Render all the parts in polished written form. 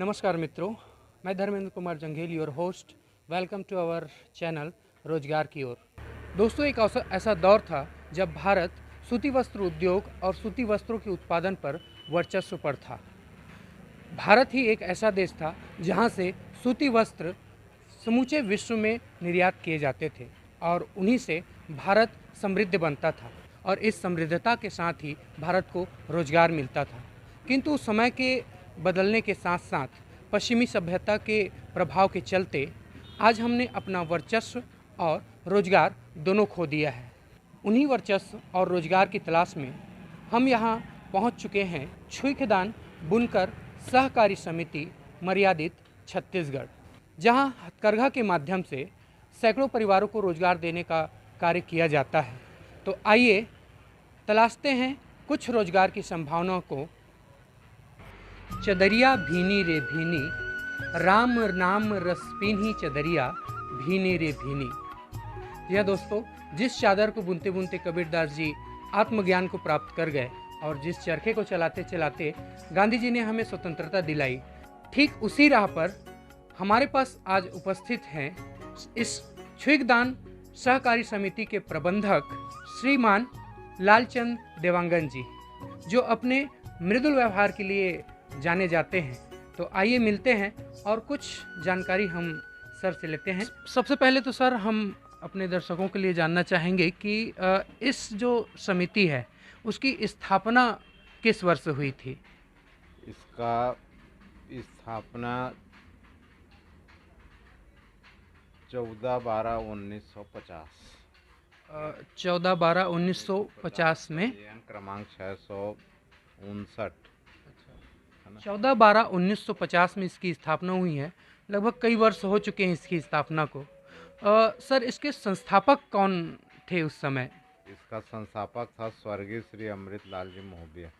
नमस्कार मित्रों, मैं धर्मेंद्र कुमार जंघेली और host. Welcome to our channel रोजगार की ओर। दोस्तों, एक ऐसा दौर था जब भारत सूती वस्त्र उद्योग और सूती वस्त्रों के उत्पादन पर वर्चस्व पर था। भारत ही एक ऐसा देश था जहां से सूती वस्त्र समूचे विश्व में निर्यात किए जाते थे और उन्हीं से भारत समृद्ध बनता था और इस समृद्धता के साथ ही भारत को रोजगार मिलता था। किंतु समय के बदलने के साथ साथ पश्चिमी सभ्यता के प्रभाव के चलते आज हमने अपना वर्चस्व और रोजगार दोनों खो दिया है। उन्हीं वर्चस्व और रोजगार की तलाश में हम यहाँ पहुँच चुके हैं छुईखदान बुनकर सहकारी समिति मर्यादित छत्तीसगढ़, जहाँ हथकरघा के माध्यम से सैकड़ों परिवारों को रोजगार देने का कार्य किया जाता है। तो आइए तलाशते हैं कुछ रोजगार की संभावनाओं को। चदरिया भीनी रे भीनी, राम नाम रसपीनी चदरिया भीनी रे भीनी। यह दोस्तों, जिस चादर को बुनते बुनते कबीरदास जी आत्मज्ञान को प्राप्त कर गए और जिस चरखे को चलाते चलाते गांधी जी ने हमें स्वतंत्रता दिलाई, ठीक उसी राह पर हमारे पास आज उपस्थित हैं इस छुईखदान सहकारी समिति के प्रबंधक श्रीमान लालचंद देवांगन जी, जो अपने मृदुल व्यवहार के लिए जाने जाते हैं। तो आइए मिलते हैं और कुछ जानकारी हम सर से लेते हैं। सबसे पहले तो सर, हम अपने दर्शकों के लिए जानना चाहेंगे कि इस जो समिति है उसकी स्थापना किस वर्ष हुई थी? इसका स्थापना 14/12/1950 14/12/1950 में क्रमांक 659 14/12/1950 में इसकी स्थापना हुई है। लगभग कई वर्ष हो चुके हैं इसकी स्थापना को। सर, इसके संस्थापक कौन थे उस समय? इसका संस्थापक था स्वर्गीय श्री अमृतलाल जी मोहबिया।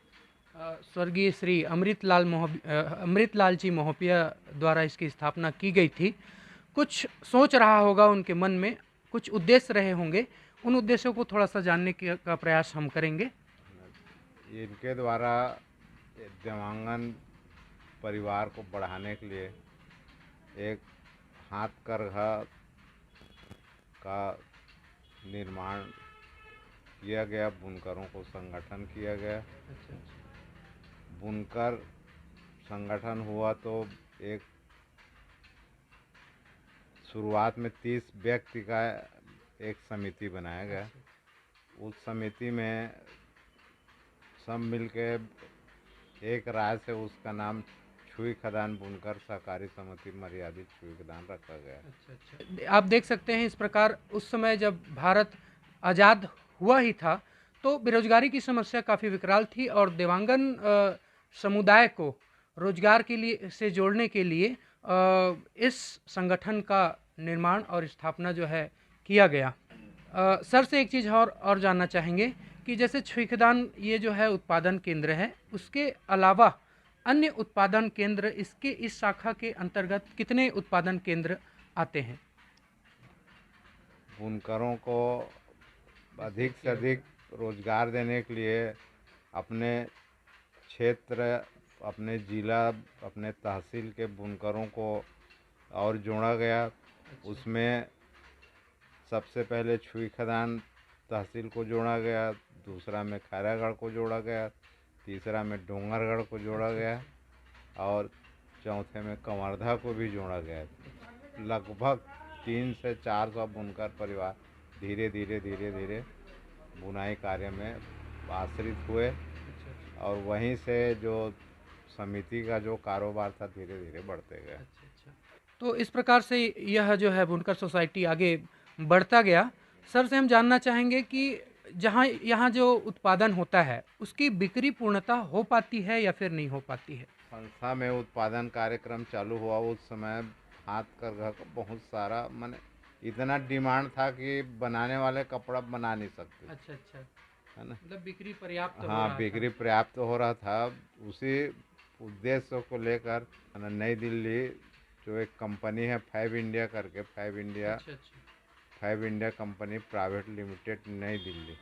स्वर्गीय श्री अमृतलाल जी मोहपिया द्वारा इसकी स्थापना की गई थी। कुछ सोच रहा होगा उनके मन में, कुछ उद्देश्य रहे होंगे, उन उद्देश्यों को थोड़ा सा जानने का प्रयास हम करेंगे। इनके द्वारा देवांगन परिवार को बढ़ाने के लिए एक हाथकरघा का निर्माण किया गया, बुनकरों को संगठन किया गया। बुनकर संगठन हुआ तो एक शुरुआत में 30 व्यक्ति का एक समिति बनाया गया। उस समिति में सब मिलके एक राय से उसका नाम छुईखदान बुनकर सहकारी समिति मर्यादित छुईखदान रखा गया। आप देख सकते हैं, इस प्रकार उस समय जब भारत आज़ाद हुआ ही था तो बेरोजगारी की समस्या काफ़ी विकराल थी और देवांगन समुदाय को रोजगार के लिए से जोड़ने के लिए इस संगठन का निर्माण और स्थापना जो है किया गया। सर से एक चीज़ और जानना चाहेंगे कि जैसे छुईखदान ये जो है उत्पादन केंद्र है, उसके अलावा अन्य उत्पादन केंद्र इसके इस शाखा के अंतर्गत कितने उत्पादन केंद्र आते हैं? बुनकरों को अधिक से अधिक रोजगार देने के लिए अपने क्षेत्र, अपने जिला, अपने तहसील के बुनकरों को और जोड़ा गया। उसमें सबसे पहले छुईखदान तहसील को जोड़ा गया, दूसरा में खैरागढ़ को जोड़ा गया, तीसरा में डोंगरगढ़ को जोड़ा गया और चौथे में कवर्धा को भी जोड़ा गया। लगभग 300 से 400 बुनकर परिवार धीरे धीरे बुनाई कार्य में आश्रित हुए और वहीं से जो समिति का जो कारोबार था धीरे धीरे बढ़ते गए। तो इस प्रकार से यह जो है बुनकर सोसाइटी आगे बढ़ता गया। सर से हम जानना चाहेंगे कि जहाँ यहाँ जो उत्पादन होता है उसकी बिक्री पूर्णतः हो पाती है या फिर नहीं हो पाती है? संस्था में उत्पादन कार्यक्रम चालू हुआ उस समय हाथकरघा का बहुत सारा माने इतना डिमांड था कि बनाने वाले कपड़ा बना नहीं सकते। अच्छा, है ना, मतलब बिक्री पर्याप्त हो हाँ, रहा बिक्री पर्याप्त हो रहा था। उसी उद्देश्य को लेकर नई दिल्ली जो एक कंपनी है 5 इंडिया करके, 5 इंडिया कंपनी प्राइवेट लिमिटेड नई दिल्ली,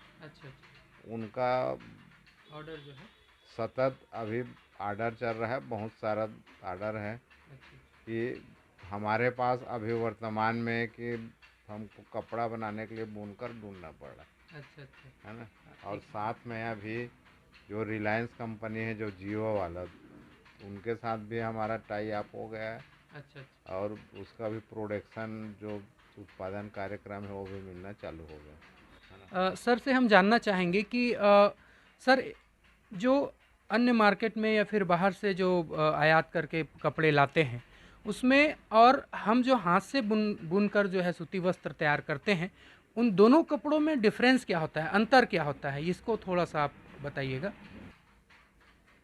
उनका ऑर्डर जो है सतत अभी आर्डर चल रहा है, बहुत सारा आर्डर है कि हमारे पास अभी वर्तमान में कि हमको कपड़ा बनाने के लिए बुनकर ढूंढना पड़ रहा अच्छा अच्छा है ना। और साथ में अभी जो रिलायंस कंपनी है, जो जियो वाला, उनके साथ भी हमारा टाई अप हो गया है। अच्छा अच्छा। और उसका भी प्रोडक्शन जो उत्पादन कार्यक्रम है वो भी मिलना चालू हो गया। सर से हम जानना चाहेंगे कि सर जो अन्य मार्केट में या फिर बाहर से जो आयात करके कपड़े लाते हैं उसमें और हम जो हाथ से बुनकर जो है सूती वस्त्र तैयार करते हैं, उन दोनों कपड़ों में डिफरेंस क्या होता है, अंतर क्या होता है, इसको थोड़ा सा आप बताइएगा।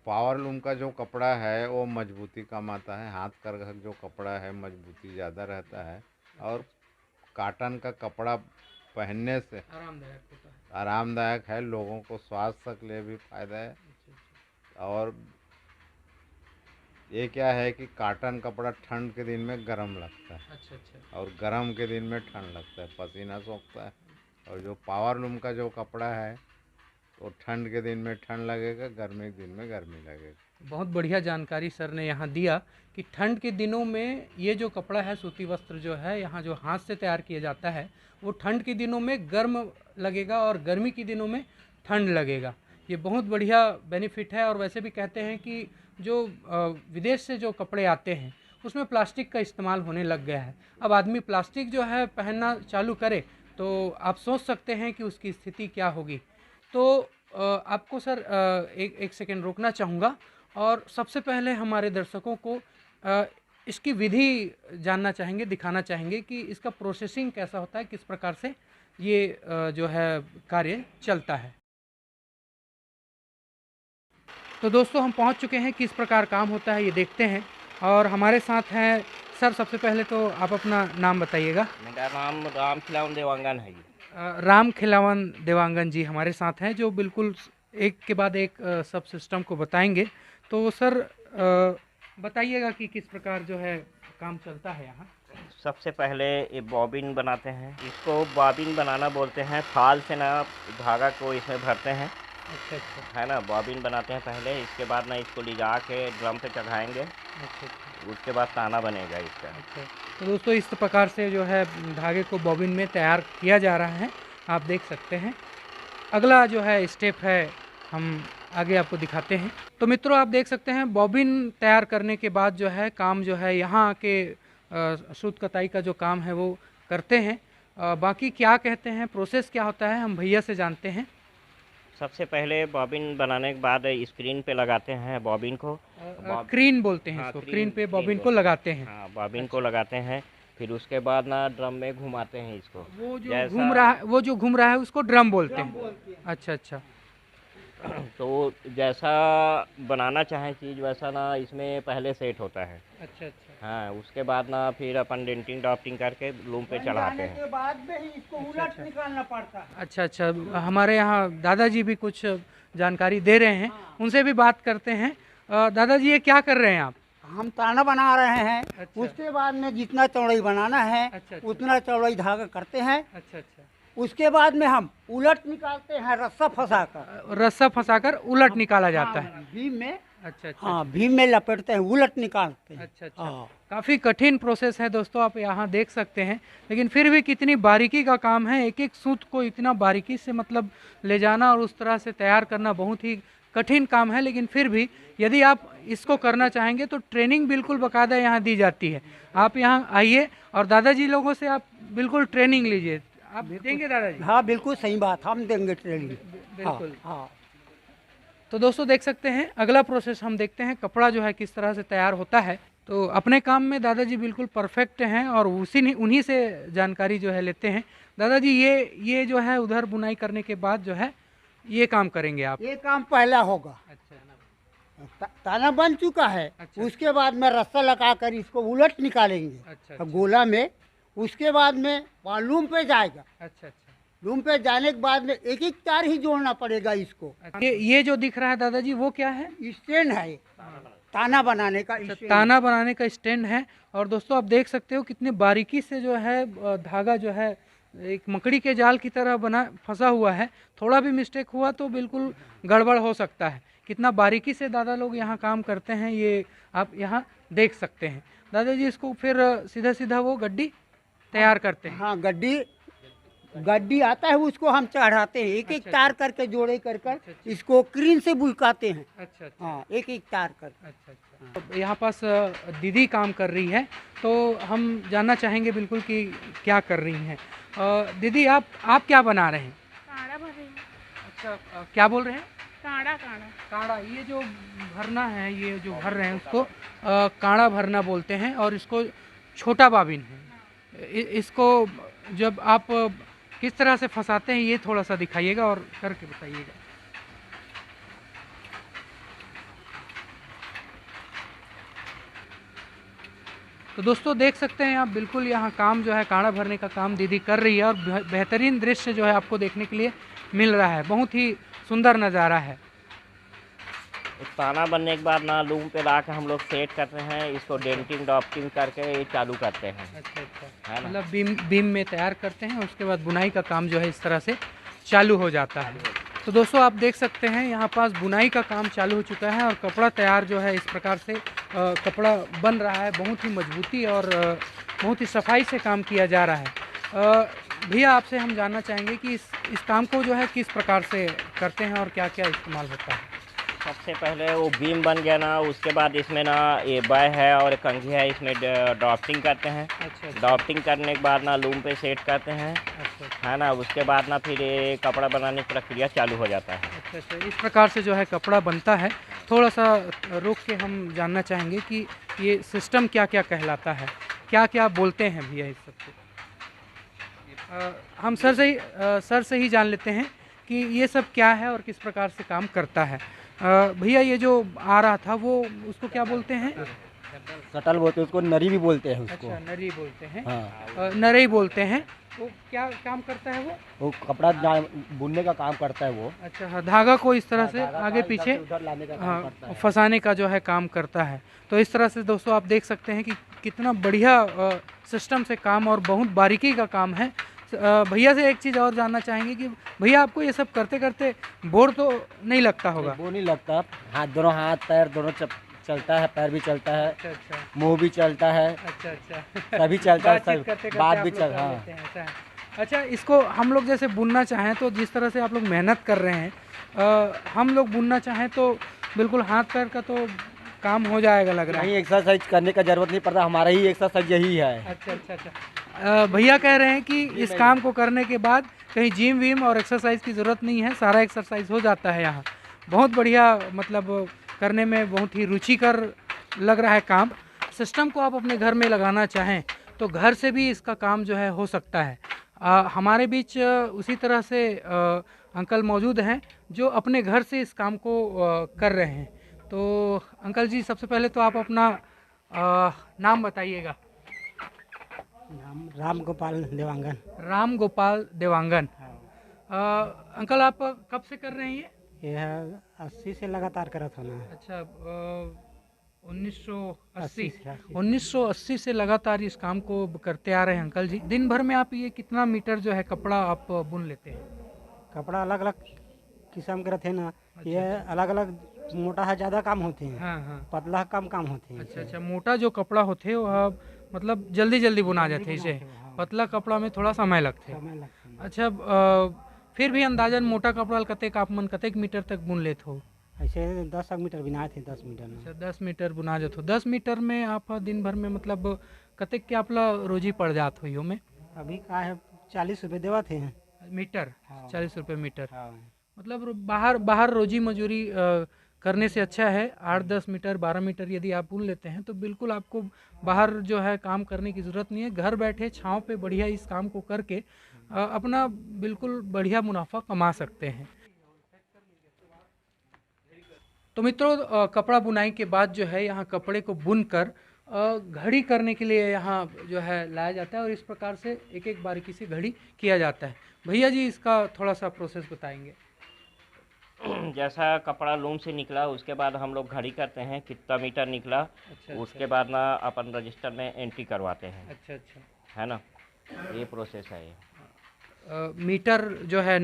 पावर लूम का जो कपड़ा है वो मजबूती कम आता है, हाथ का जो कपड़ा है मजबूती ज़्यादा रहता है। और कॉटन का कपड़ा पहनने से आरामदायक होता है। आरामदायक है, लोगों को स्वास्थ्य के लिए भी फायदा है। अच्छा अच्छा और ये क्या है कि कॉटन कपड़ा ठंड के दिन में गर्म लगता है अच्छा अच्छा। और गर्म के दिन में ठंड लगता है, पसीना सोखता है। और जो पावर लूम का जो कपड़ा है तो ठंड के दिन में ठंड लगेगा, गर्मी के दिन में गर्मी लगेगा। बहुत बढ़िया जानकारी सर ने यहाँ दिया कि ठंड के दिनों में ये जो कपड़ा है सूती वस्त्र जो है यहाँ जो हाथ से तैयार किया जाता है वो ठंड के दिनों में गर्म लगेगा और गर्मी के दिनों में ठंड लगेगा। ये बहुत बढ़िया बेनिफिट है। और वैसे भी कहते हैं कि जो विदेश से जो कपड़े आते हैं उसमें प्लास्टिक का इस्तेमाल होने लग गया है। अब आदमी प्लास्टिक जो है पहनना चालू करे तो आप सोच सकते हैं कि उसकी स्थिति क्या होगी। तो आपको सर एक सेकेंड रोकना चाहूँगा और सबसे पहले हमारे दर्शकों को इसकी विधि जानना चाहेंगे, दिखाना चाहेंगे कि इसका प्रोसेसिंग कैसा होता है, किस प्रकार से ये जो है कार्य चलता है। तो दोस्तों हम पहुंच चुके हैं, किस प्रकार काम होता है ये देखते हैं। और हमारे साथ हैं सर, सबसे पहले तो आप अपना नाम बताइएगा। मेरा नाम राम खिलावन देवांगन है जी। राम खिलावन देवांगन जी हमारे साथ हैं जो बिल्कुल एक के बाद एक सब सिस्टम को बताएंगे। तो सर बताइएगा कि किस प्रकार जो है काम चलता है यहाँ। सबसे पहले ये बॉबिन बनाते हैं, इसको बॉबिन बनाना बोलते हैं। फाल से ना धागा को इसमें भरते हैं, अच्छा अच्छा है ना। बॉबिन बनाते हैं पहले, इसके बाद ना इसको ले जा के ड्रम पे चढ़ाएंगे, अच्छा अच्छा उसके बाद ताना बनेगा इसका। अच्छा। तो दोस्तों इस प्रकार से जो है धागे को बॉबिन में तैयार किया जा रहा है, आप देख सकते हैं। अगला जो है स्टेप है हम आगे आपको दिखाते हैं। तो मित्रों आप देख सकते हैं बॉबिन तैयार करने के बाद जो है काम जो है यहाँ के सूत कताई का जो काम है वो करते हैं। बाकी क्या कहते हैं, प्रोसेस क्या होता है, हम भैया से जानते हैं। सबसे पहले बॉबिन बनाने के बाद स्क्रीन पे लगाते हैं बॉबिन को। क्रीन बोलते हैं हाँ, इसको, क्रीन- क्रीन पे क्रीन बॉबिन को बोलते हैं। लगाते हैं। हाँ, बॉबिन को लगाते हैं, फिर उसके बाद ना ड्रम में घुमाते हैं इसको। वो जो जैसा- घूम रहा है, वो जो घूम रहा है उसको ड्रम बोलते हैं। अच्छा अच्छा तो जैसा बनाना चाहें चीज़ वैसा ना इसमें पहले सेट होता है। अच्छा अच्छा हाँ, उसके बाद ना फिर अपन डेंटिंग ड्राफ्टिंग करके लूम पे चढ़ाते हैं। के बाद में ही इसको उलट निकालना पड़ता है। अच्छा अच्छा। हमारे यहाँ दादाजी भी कुछ जानकारी दे रहे हैं, उनसे भी बात करते हैं। दादाजी ये क्या कर रहे हैं आप? हम ताना बना रहे हैं। अच्छा। उसके बाद में जितना चौड़ाई बनाना है अच्छा, अच्छा। उतना चौड़ाई धागा करते हैं। अच्छा अच्छा। उसके बाद में हम उलट निकालते हैं रस्सा फंसा कर। रस्सा फंसाकर उलट निकाला जाता है। भीम में, अच्छा अच्छा हाँ भीम में लपेटते हैं, उलट निकालते हैं। अच्छा अच्छा। हाँ। काफ़ी कठिन प्रोसेस है दोस्तों, आप यहाँ देख सकते हैं। लेकिन फिर भी कितनी बारीकी का काम है, एक एक सूत को इतना बारीकी से मतलब ले जाना और उस तरह से तैयार करना बहुत ही कठिन काम है। लेकिन फिर भी यदि आप इसको करना चाहेंगे तो ट्रेनिंग बिल्कुल बाकायदा यहाँ दी जाती है। आप यहाँ आइए और दादाजी लोगों से आप बिल्कुल ट्रेनिंग लीजिए। आप देंगे दादाजी? हाँ बिल्कुल सही बात, हम देंगे ट्रेनिंग। बिल्कुल। हाँ। तो दोस्तों देख सकते हैं अगला प्रोसेस हम देखते हैं, कपड़ा जो है किस तरह से तैयार होता है। तो अपने काम में दादाजी बिल्कुल परफेक्ट हैं और उन्हीं से जानकारी जो है लेते हैं। दादाजी ये जो है उधर बुनाई करने के बाद जो है ये काम करेंगे आप? ये काम पहला होगा। अच्छा ताना बन चुका है। अच्छा। उसके बाद में रस्सा लगा कर इसको उलट निकालेंगे अच्छा गोला में। उसके बाद में वहाँ लूम पे जाएगा। अच्छा अच्छा। लूम पे जाने के बाद में एक एक तार ही जोड़ना पड़ेगा इसको। ये जो दिख रहा है दादाजी वो क्या है? स्टैंड है ये, ताना बनाने का अच्छा, स्टैंड। ताना बनाने का स्टैंड है। और दोस्तों आप देख सकते हो कितनी बारीकी से जो है धागा जो है एक मकड़ी के जाल की तरह बना फंसा हुआ है। थोड़ा भी मिस्टेक हुआ तो बिल्कुल गड़बड़ हो सकता है। कितना बारीकी से दादा लोग यहाँ काम करते हैं ये आप यहाँ देख सकते हैं। दादाजी इसको फिर सीधा सीधा वो गड्डी तैयार करते हैं। हाँ, गड्डी गड्डी आता है, उसको हम चढ़ाते हैं, एक एक अच्छा, तार करके जोड़े कर अच्छा। इसको क्रीन से बुकाते हैं। अच्छा अच्छा हाँ, एक एक तार कर। अच्छा अच्छा। तो यहाँ पास दीदी काम कर रही है, तो हम जानना चाहेंगे बिल्कुल कि क्या कर रही हैं। दीदी आप क्या बना रहे हैं? काढ़ा भर रही हूँ। अच्छा क्या बोल रहे हैं? काढ़ा काढ़ा काढ़ा, ये जो भरना है, ये जो भर रहे हैं उसको काढ़ा भरना बोलते हैं और इसको छोटा बाबिन है। इसको जब आप किस तरह से फंसाते हैं ये थोड़ा सा दिखाइएगा और करके बताइएगा। तो दोस्तों देख सकते हैं आप बिल्कुल यहाँ काम जो है काढ़ा भरने का काम दीदी कर रही है और बेहतरीन दृश्य जो है आपको देखने के लिए मिल रहा है। बहुत ही सुंदर नज़ारा है। ताना बनने के बाद ना लूम पे ला के हम लोग सेट करते हैं, इसको डेंटिंग डॉप्टिंग करके ये चालू करते हैं। अच्छा अच्छा, है ना? मतलब बीम में तैयार करते हैं, उसके बाद बुनाई का काम जो है इस तरह से चालू हो जाता है। तो दोस्तों आप देख सकते हैं यहाँ पास बुनाई का काम चालू हो चुका है और कपड़ा तैयार जो है इस प्रकार से कपड़ा बन रहा है। बहुत ही मजबूती और बहुत ही सफाई से काम किया जा रहा है। भैया आपसे हम जानना चाहेंगे कि इस काम को जो है किस प्रकार से करते हैं और क्या क्या इस्तेमाल होता है। सबसे पहले वो बीम बन गया ना, उसके बाद इसमें ना ये बाय है और कंघी है, इसमें ड्राफ्टिंग करते हैं। अच्छा ड्राफ्टिंग करने के बाद ना लूम पे सेट करते हैं, अच्छा है ना। उसके बाद ना फिर ये कपड़ा बनाने की प्रक्रिया चालू हो जाता है। अच्छा अच्छा, इस प्रकार से जो है कपड़ा बनता है। थोड़ा सा रोक के हम जानना चाहेंगे कि ये सिस्टम क्या क्या कहलाता है, क्या क्या बोलते हैं भैया इस सबको। हम सर से ही जान लेते हैं कि ये सब क्या है और किस प्रकार से काम करता है। भैया ये जो आ रहा था वो उसको क्या बोलते हैं? कटल बोलते हैं उसको, नरी भी बोलते हैं उसको। अच्छा नरी बोलते हैं। हाँ, नरई बोलते हैं। वो क्या काम करता है वो कपड़ा बुनने का काम करता है वो। अच्छा हाँ, धागा को इस तरह से धागा आगे इधर पीछे से उधर लाने का काम हाँ करता है। फंसाने का जो है काम करता है। तो इस तरह से दोस्तों आप देख सकते हैं कि कितना बढ़िया सिस्टम से काम और बहुत बारीकी का काम है। भैया से एक चीज़ और जानना चाहेंगे कि भैया आपको ये सब करते करते बोर तो नहीं लगता होगा? वो नहीं लगता, दोनों हाथ पैर दोनों चलता है, पैर भी चलता है, अच्छा अच्छा मुंह भी चलता है, अच्छा अच्छा, सभी चलता है, बातचीत सब करते करते बात आप भी लोग चल कर हाँ। लेते हैं, ऐसा है। अच्छा इसको हम लोग जैसे बुनना चाहें तो जिस तरह से आप लोग मेहनत कर रहे हैं, हम लोग बुनना चाहें तो बिल्कुल हाथ पैर का तो काम हो जाएगा लग रहा है। नहीं, एक्सरसाइज करने का जरूरत नहीं पड़ता, हमारा ही एक्सरसाइज यही है। अच्छा अच्छा अच्छा, भैया कह रहे हैं कि इस काम को करने के बाद कहीं जिम विम और एक्सरसाइज की ज़रूरत नहीं है, सारा एक्सरसाइज हो जाता है यहाँ। बहुत बढ़िया, मतलब करने में बहुत ही रुचिकर लग रहा है काम। सिस्टम को आप अपने घर में लगाना चाहें तो घर से भी इसका काम जो है हो सकता है। हमारे बीच उसी तरह से अंकल मौजूद हैं जो अपने घर से इस काम को कर रहे हैं। तो अंकल जी सबसे पहले तो आप अपना नाम बताइएगा। नाम राम गोपाल देवांगन। राम गोपाल देवांगन। अंकल आप कब से कर रहे हैं ये? यह 80 से लगातार करत होना है। अच्छा 1980 80 1980 से लगातार इस काम को करते आ रहे हैं अंकल जी। दिन भर में आप ये कितना मीटर जो है कपड़ा आप बुन लेते हैं? कपड़ा अलग अलग किस्म के रहते हैं ना, ये अलग अलग मोटा है ज़्यादा काम होते हैं, हाँ हाँ। पतला कम काम होते हैं। अच्छा अच्छा, मोटा जो कपड़ा होते हैं वो मतलब जल्दी जल्दी बुना जाते हैं इसे, पतला कपड़ा में थोड़ा समय लगते हैं। समय लगता है। अच्छा फिर भी अंदाजन मोटा कपड़ा कतेक आप मन कतेक मीटर तक बुन लेते हो? ऐसे 10 मीटर बनाए थे, 10 मीटर में। अच्छा 10 मीटर बुना जाते हो। 10 मीटर में आप दिन भर में मतलब कतेक के आपला रोजी पड़ जात हो यो में? अभी का है 40 रुपये देवा थे। मीटर हाँ। 40 रुपये मीटर। हाँ, मतलब बाहर रोजी मजूरी करने से अच्छा है 8-10 मीटर 12 मीटर यदि आप बुन लेते हैं तो बिल्कुल आपको बाहर जो है काम करने की ज़रूरत नहीं है। घर बैठे छाँव पे बढ़िया इस काम को करके अपना बिल्कुल बढ़िया मुनाफा कमा सकते हैं। तो मित्रों कपड़ा बुनाई के बाद जो है यहाँ कपड़े को बुनकर घड़ी करने के लिए यहाँ जो है लाया जाता है और इस प्रकार से एक एक बारीकी से घड़ी किया जाता है। भैया जी इसका थोड़ा सा प्रोसेस बताएंगे। जैसा कपड़ा लूम से निकला उसके बाद हम लोग घड़ी करते हैं कितना मीटर निकला। अच्छा उसके बाद ना अपन रजिस्टर में एंट्री करवाते हैं, अच्छा अच्छा। है ना। ये प्रोसेस है ये। मीटर जो है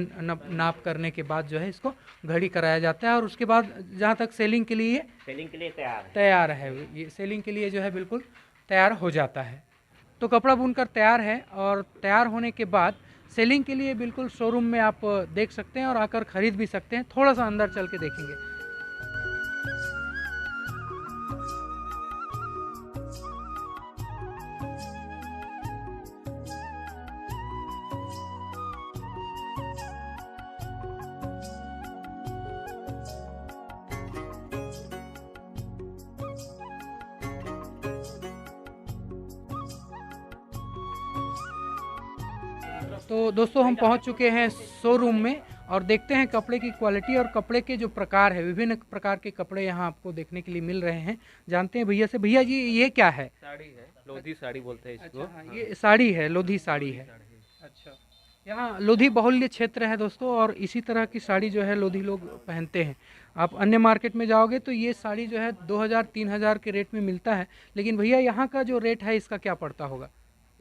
नाप करने के बाद जो है इसको घड़ी कराया जाता है और उसके बाद जहाँ तक सेलिंग के लिए तैयार है, ये सेलिंग के लिए जो है बिल्कुल तैयार हो जाता है। तो कपड़ा बुनकर तैयार है और तैयार होने के बाद सेलिंग के लिए बिल्कुल शोरूम में आप देख सकते हैं और आकर ख़रीद भी सकते हैं। थोड़ा सा अंदर चल के देखेंगे। तो दोस्तों हम पहुंच चुके हैं शोरूम में और देखते हैं कपड़े की क्वालिटी और कपड़े के जो प्रकार है। विभिन्न प्रकार के कपड़े यहाँ आपको देखने के लिए मिल रहे हैं। जानते हैं भैया से। भैया जी ये क्या है? साड़ी है, लोधी साड़ी बोलते हैं इसको। अच्छा, हाँ, ये साड़ी है, लोधी साड़ी है। अच्छा, यहाँ लोधी बहुल्य क्षेत्र है दोस्तों और इसी तरह की साड़ी जो है लोधी लोग पहनते हैं। आप अन्य मार्केट में जाओगे तो ये साड़ी जो है 2000-3000 के रेट में मिलता है, लेकिन भैया यहाँ का जो रेट है इसका क्या पड़ता होगा?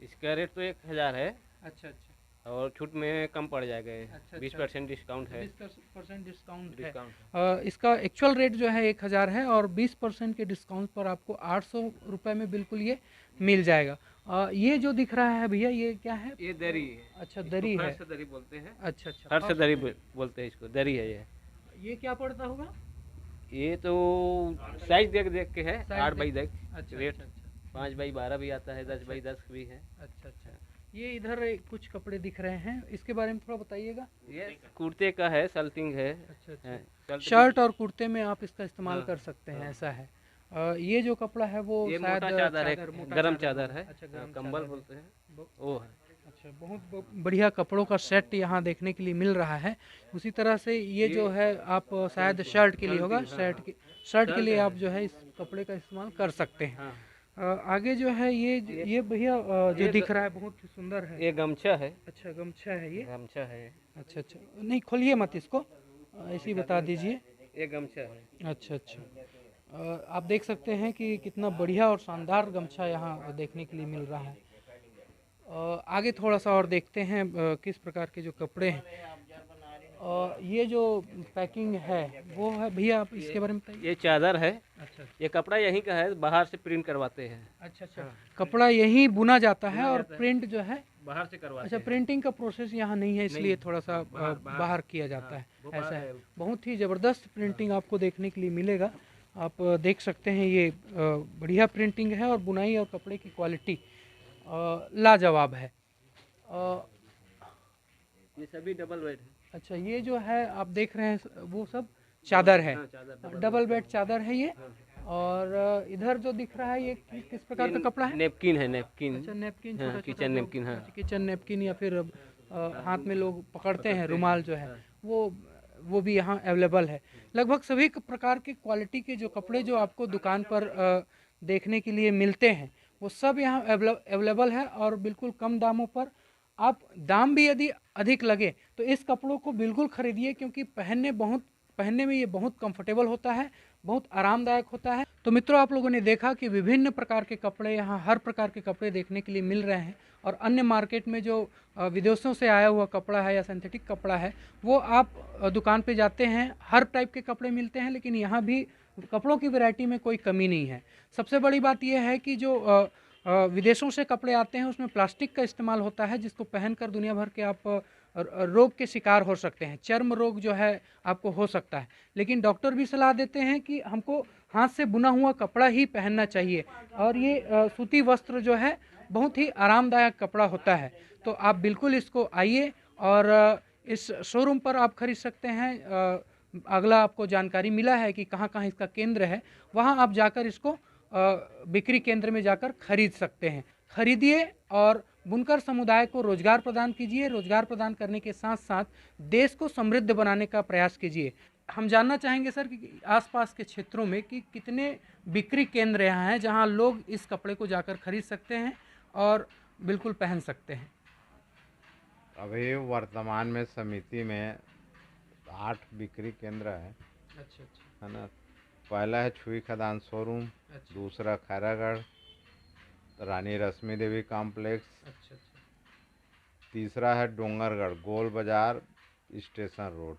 इसका रेट तो 1000 है। अच्छा अच्छा, और छूट में कम पड़ जाएगा। अच्छा, 20% डिस्काउंट है। 20% डिस्काउंट है। डिस्काउंट है। इसका एक्चुअल रेट जो है 1000 है और 20% के डिस्काउंट पर आपको 800 रुपये में बिल्कुल ये मिल जाएगा। ये जो दिख रहा है भैया ये क्या है? ये दरी है। अच्छा, दरी है। फर्श दरी बोलते हैं। अच्छा अच्छा, फर्श दरी बोलते हैं इसको, दरी है ये। ये क्या पड़ता होगा? ये तो साइज देख देख के है। 8 बाई 10 अच्छा रेट। अच्छा अच्छा, 5 बाई 12 भी आता है, 10 बाई 10 भी है। अच्छा अच्छा। ये इधर कुछ कपड़े दिख रहे हैं, इसके बारे में थोड़ा बताइएगा। ये कुर्ते का है, सल्टिंग है। अच्छा अच्छा, शर्ट शर्ट और कुर्ते में आप इसका इस्तेमाल हाँ, कर सकते हैं, ऐसा है। ये जो कपड़ा है वो ये शायद मोटा चादर है, मोटा गरम चादर है। अच्छा, गरम कंबल चादर है। बोलते हैं वो है। अच्छा, बहुत बढ़िया कपड़ों का सेट यहाँ देखने के लिए मिल रहा है। उसी तरह से ये जो है आप शायद शर्ट के लिए होगा, शर्ट के लिए आप जो है इस कपड़े का इस्तेमाल कर सकते हैं। हाँ। आगे जो है ये भैया जो दिख रहा है बहुत ही सुंदर है। ये गमछा है। अच्छा, गमछा है ये। गमछा है। अच्छा अच्छा, नहीं खोलिए मत इसको, ऐसे ही बता दीजिए। ये गमछा है। अच्छा अच्छा, आप देख सकते हैं कि कितना बढ़िया और शानदार गमछा यहाँ देखने के लिए मिल रहा है। आगे थोड़ा सा और देखते हैं किस प्रकार के जो कपड़े हैं। ये जो पैकिंग है वो है भैया, आप इसके बारे में बताइए। ये चादर है। अच्छा ये कपड़ा यहीं का है, बाहर से प्रिंट करवाते हैं। अच्छा अच्छा, कपड़ा यहीं बुना जाता है और प्रिंट जो है बाहर से करवाते अच्छा, प्रिंटिंग का प्रोसेस यहाँ नहीं है, इसलिए थोड़ा सा बाहर किया जाता है। ऐसा है, बहुत ही ज़बरदस्त प्रिंटिंग आपको देखने के लिए मिलेगा। आप देख सकते हैं ये बढ़िया प्रिंटिंग है और बुनाई और कपड़े की क्वालिटी लाजवाब है। ये सभी डबल बेड है। अच्छा, ये जो है आप देख रहे हैं वो सब चादर है। चादर डबल बेड चादर है ये। और इधर जो दिख रहा है ये किस प्रकार का कपड़ा है? नेपकिन है, नेपकिन। अच्छा, नेपकिन, हाँ, छोटा-छोटा किचन जो- नेपकिन। हाँ। अच्छा, किचन नेपकिन या फिर हाथ में लोग पकड़ते हैं रुमाल जो है वो भी यहाँ अवेलेबल है। लगभग सभी प्रकार के क्वालिटी के जो कपड़े जो आपको दुकान पर देखने के लिए मिलते हैं वो सब यहाँ अवेलेबल है और बिल्कुल कम दामों पर। आप दाम भी यदि अधिक लगे तो इस कपड़ों को बिल्कुल खरीदिए, क्योंकि पहनने में ये बहुत कंफर्टेबल होता है, बहुत आरामदायक होता है। तो मित्रों, आप लोगों ने देखा कि विभिन्न प्रकार के कपड़े यहाँ हर प्रकार के कपड़े देखने के लिए मिल रहे हैं और अन्य मार्केट में जो विदेशों से आया हुआ कपड़ा है या सिंथेटिक कपड़ा है वो आप दुकान पे जाते हैं, हर टाइप के कपड़े मिलते हैं, लेकिन यहाँ भी कपड़ों की वैरायटी में कोई कमी नहीं है। सबसे बड़ी बात यह है कि जो विदेशों से कपड़े आते हैं उसमें प्लास्टिक का इस्तेमाल होता है, जिसको पहनकर दुनिया भर के आप रोग के शिकार हो सकते हैं। चर्म रोग जो है आपको हो सकता है, लेकिन डॉक्टर भी सलाह देते हैं कि हमको हाथ से बुना हुआ कपड़ा ही पहनना चाहिए और ये सूती वस्त्र जो है बहुत ही आरामदायक कपड़ा होता है। तो आप बिल्कुल इसको आइए और इस शोरूम पर आप खरीद सकते हैं। अगला आपको जानकारी मिला है कि कहाँ कहाँ इसका केंद्र है, वहाँ आप जाकर इसको बिक्री केंद्र में जाकर खरीद सकते हैं। खरीदिए और बुनकर समुदाय को रोजगार प्रदान कीजिए। रोजगार प्रदान करने के साथ साथ देश को समृद्ध बनाने का प्रयास कीजिए। हम जानना चाहेंगे सर कि आसपास के क्षेत्रों में कि कितने बिक्री केंद्र यहाँ हैं जहाँ लोग इस कपड़े को जाकर खरीद सकते हैं और बिल्कुल पहन सकते हैं। अभी वर्तमान में समिति में 8 बिक्री केंद्र है। अच्छा अच्छा, है ना। पहला है छुई खदान शोरूम, अच्छा दूसरा खैरागढ़ रानी रश्मि देवी कॉम्प्लेक्स, अच्छा अच्छा, तीसरा है डोंगरगढ़ गोल बाज़ार स्टेशन रोड।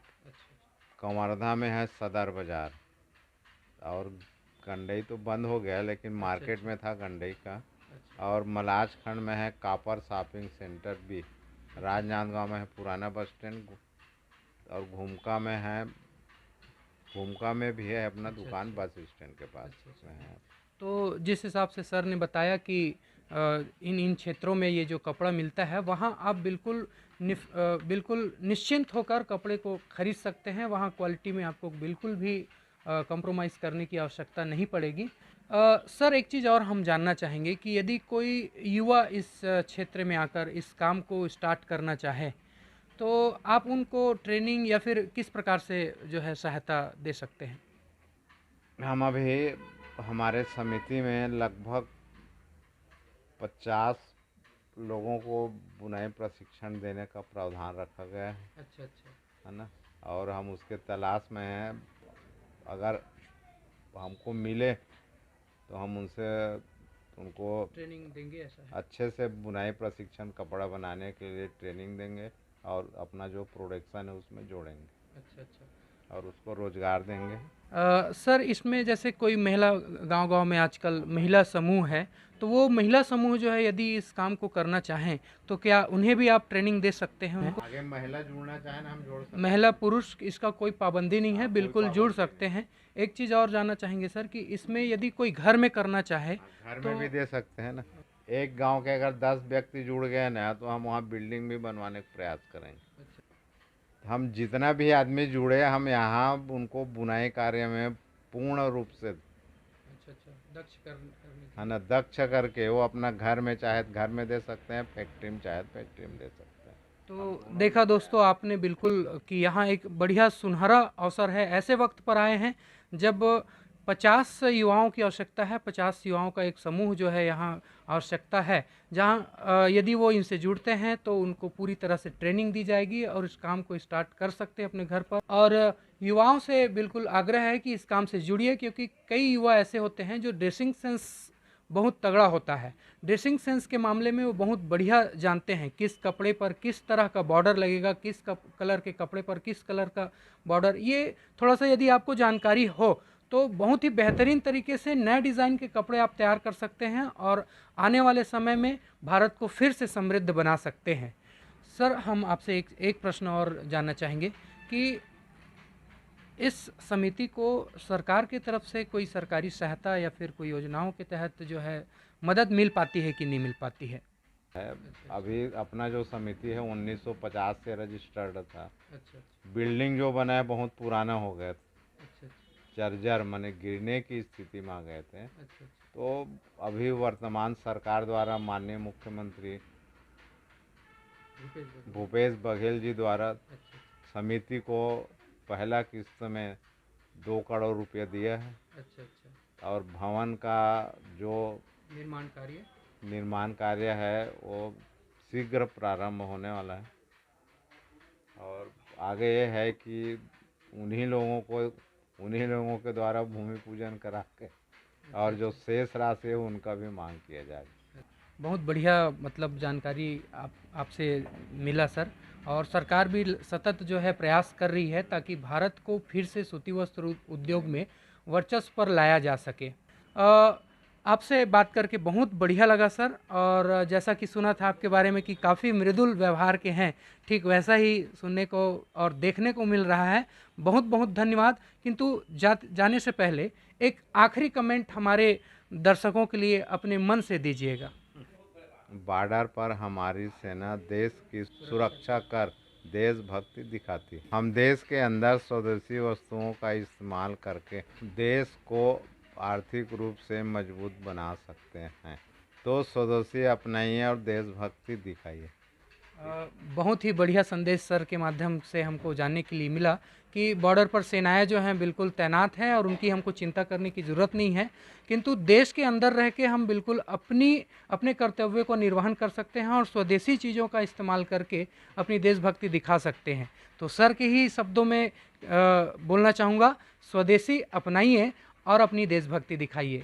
कंवरधा में है सदर बाज़ार। और गंडई तो बंद हो गया लेकिन मार्केट में था गंडई का। और मलाज खंड में है कापर शॉपिंग सेंटर भी। राजनांदगांव में है पुराना बस स्टैंड। और घूमका में भी है अपना दुकान बस स्टैंड के पास में है। तो जिस हिसाब से सर ने बताया कि इन क्षेत्रों में ये जो कपड़ा मिलता है वहाँ आप बिल्कुल निश्चिंत होकर कपड़े को खरीद सकते हैं। वहाँ क्वालिटी में आपको बिल्कुल भी कंप्रोमाइज़ करने की आवश्यकता नहीं पड़ेगी। सर एक चीज़ और हम जानना चाहेंगे कि यदि कोई युवा इस क्षेत्र में आकर इस काम को स्टार्ट करना चाहे तो आप उनको ट्रेनिंग या फिर किस प्रकार से जो है सहायता दे सकते हैं? हम अभी हमारे समिति में लगभग 50 लोगों को बुनाई प्रशिक्षण देने का प्रावधान रखा गया है। अच्छा, है ना। और हम उसके तलाश में हैं। अगर हमको मिले तो हम उनको ट्रेनिंग देंगे, ऐसा है? अच्छे से बुनाई प्रशिक्षण कपड़ा बनाने के लिए ट्रेनिंग देंगे और अपना जो प्रोडक्शन है उसमें जोड़ेंगे। अच्छा। और उसको रोज़गार देंगे। सर इसमें जैसे कोई महिला गांव-गांव में आजकल महिला समूह है, तो वो महिला समूह जो है यदि इस काम को करना चाहें तो क्या उन्हें भी आप ट्रेनिंग दे सकते हैं उनको? आगे महिला जुड़ना चाहे ना हम जोड़ सकते हैं। महिला पुरुष इसका कोई पाबंदी नहीं है, कोई बिल्कुल जुड़ पाबंदी सकते हैं। एक चीज़ और जानना चाहेंगे सर कि इसमें यदि कोई घर में करना चाहे घर में भी दे सकते हैं ना। एक गांव के अगर 10 व्यक्ति जुड़ गए ना तो हम वहाँ बिल्डिंग भी बनवाने का प्रयास करेंगे। हम जितना भी आदमी जुड़े हम यहाँ उनको बुनाई कार्य में पूर्ण रूप से दक्ष है ना दक्ष करके वो अपना घर में चाहे घर में दे सकते हैं, फैक्ट्री में चाहे फैक्ट्री में दे सकते हैं। तो देखा दोस्तों आपने बिल्कुल कि यहाँ एक बढ़िया सुनहरा अवसर है। ऐसे वक्त पर आए हैं जब 50 युवाओं की आवश्यकता है। 50 युवाओं का एक समूह जो है यहाँ आवश्यकता है, जहाँ यदि वो इनसे जुड़ते हैं तो उनको पूरी तरह से ट्रेनिंग दी जाएगी और इस काम को स्टार्ट कर सकते हैं अपने घर पर। और युवाओं से बिल्कुल आग्रह है कि इस काम से जुड़िए, क्योंकि कई युवा ऐसे होते हैं जो ड्रेसिंग सेंस बहुत तगड़ा होता है। ड्रेसिंग सेंस के मामले में वो बहुत बढ़िया जानते हैं किस कपड़े पर किस तरह का बॉर्डर लगेगा, किस कलर के कपड़े पर किस कलर का बॉर्डर। ये थोड़ा सा यदि आपको जानकारी हो तो बहुत ही बेहतरीन तरीके से नए डिज़ाइन के कपड़े आप तैयार कर सकते हैं और आने वाले समय में भारत को फिर से समृद्ध बना सकते हैं। सर हम आपसे एक प्रश्न और जानना चाहेंगे कि इस समिति को सरकार की तरफ से कोई सरकारी सहायता या फिर कोई योजनाओं के तहत जो है मदद मिल पाती है कि नहीं मिल पाती है? अभी अपना जो समिति है 1950 से रजिस्टर्ड था। अच्छा। बिल्डिंग जो बना है बहुत पुराना हो गया, जर्जर माने गिरने की स्थिति में आ गए थे। तो अभी वर्तमान सरकार द्वारा माननीय मुख्यमंत्री भूपेश बघेल जी द्वारा समिति को पहला किस्त में 2 करोड़ रुपये दिया है। और भवन का जो निर्माण कार्य है वो शीघ्र प्रारंभ होने वाला है। और आगे ये है कि उन्हीं लोगों के द्वारा भूमि पूजन करा के और जो शेष राशि है उनका भी मांग किया जाएगा। बहुत बढ़िया मतलब जानकारी आपसे मिला सर। और सरकार भी सतत जो है प्रयास कर रही है ताकि भारत को फिर से सूती वस्त्र उद्योग में वर्चस्व पर लाया जा सके। आपसे बात करके बहुत बढ़िया लगा सर। और जैसा कि सुना था आपके बारे में कि काफ़ी मृदुल व्यवहार के हैं, ठीक वैसा ही सुनने को और देखने को मिल रहा है। बहुत बहुत धन्यवाद। किंतु जाने से पहले एक आखिरी कमेंट हमारे दर्शकों के लिए अपने मन से दीजिएगा। बॉर्डर पर हमारी सेना देश की सुरक्षा कर देशभक्ति दिखाती है। हम देश के अंदर स्वदेशी वस्तुओं का इस्तेमाल करके देश को आर्थिक रूप से मजबूत बना सकते हैं। तो स्वदेशी अपनाइए और देशभक्ति दिखाइए। बहुत ही बढ़िया संदेश सर के माध्यम से हमको जानने के लिए मिला कि बॉर्डर पर सेनाएं जो हैं बिल्कुल तैनात हैं और उनकी हमको चिंता करने की ज़रूरत नहीं है, किंतु देश के अंदर रह के हम बिल्कुल अपने कर्तव्य को निर्वहन कर सकते हैं और स्वदेशी चीज़ों का इस्तेमाल करके अपनी देशभक्ति दिखा सकते हैं। तो सर के ही शब्दों में बोलना चाहूँगा, स्वदेशी अपनाइए और अपनी देशभक्ति दिखाइए।